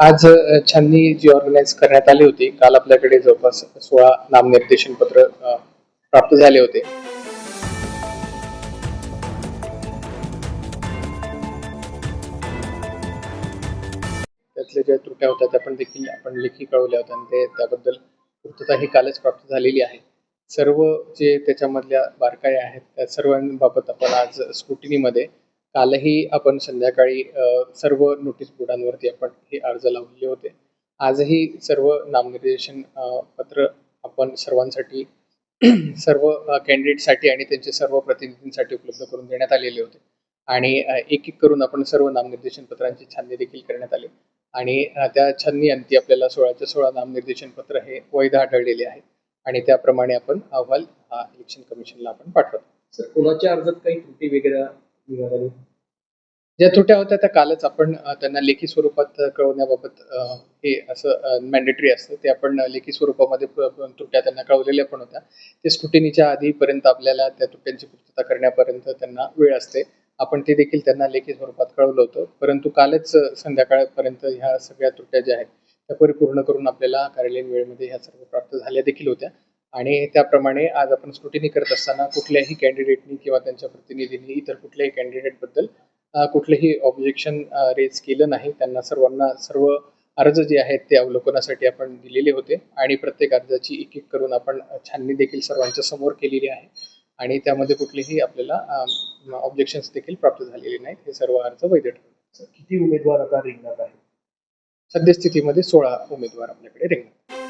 आज छाननी जी ऑर्गनाईज करण्यात आली होती, काल आपल्याकडे जवळपास 16 नामनिर्देशन पत्र प्राप्त झाले होते. त्यातल्या ज्या त्रुट्या होत्या त्या पण देखील आपण लेखी कळवल्या होत्या आणि त्याबद्दल पूर्तता ही कालच प्राप्त झालेली आहे. सर्व जे त्याच्यामधल्या बारकाई आहेत त्या सर्वांबाबत आपण आज स्क्रुटिनीमध्ये कालही आपण संध्याकाळी सर्व नोटीस बोर्डांवरती आपण हे अर्ज लावलेले होते. आजही सर्व नामनिर्देशन पत्र आपण सर्वांसाठी सर्व कॅन्डिडेटसाठी आणि त्यांचे सर्व प्रतिनिधींसाठी उपलब्ध करून देण्यात आलेले होते आणि एक एक करून आपण सर्व नामनिर्देशन पत्रांची छाननी देखील करण्यात आली आणि त्या छाननी अंती आपल्याला 16च्या 16 नामनिर्देशन पत्र हे वैध आढळलेले आहे आणि त्याप्रमाणे आपण अहवाल इलेक्शन कमिशनला आपण पाठवतो. सर, कोणाच्या अर्जात काही त्रुटी वगैरे निघाल्या? ज्या त्रुट्या होत्या त्या कालच आपण त्यांना लेखी स्वरूपात कळवण्याबाबत हे असं मॅन्डेटरी असतं ते आपण लेखी स्वरूपामध्ये त्रुट्या त्यांना कळवलेल्या पण होत्या. ते स्क्रुटिनीच्या आधीपर्यंत आपल्याला त्या त्रुट्यांची पूर्तता करण्यापर्यंत त्यांना वेळ असते. आपण ते देखील त्यांना लेखी स्वरूपात कळवलं होतं, परंतु कालच संध्याकाळपर्यंत ह्या सगळ्या त्रुट्या ज्या आहेत त्या परिपूर्ण करून आपल्याला कार्यालयीन वेळेमध्ये ह्या सर्व प्राप्त झाल्या देखील होत्या आणि त्याप्रमाणे आज आपण स्क्रुटिनी करत असताना कुठल्याही कॅन्डिडेटनी किंवा त्यांच्या प्रतिनिधींनी इतर कुठल्याही कॅन्डिडेटबद्दल कुठलेही ऑब्जेक्शन रेज केलं नाही. त्यांना सर्वांना सर्व अर्ज जे आहेत ते अवलोकनासाठी आपण दिलेले होते आणि प्रत्येक अर्जाची एक एक करून आपण छाननी देखील सर्वांच्या समोर केलेली आहे आणि त्यामध्ये कुठलेही आपल्याला ऑब्जेक्शन्स देखील प्राप्त झालेले नाहीत. हे सर्व अर्ज वैध ठरले. किती उमेदवार आता रिंगणात आहेत? सद्यस्थितीमध्ये 16 उमेदवार आपल्याकडे रिंगणात.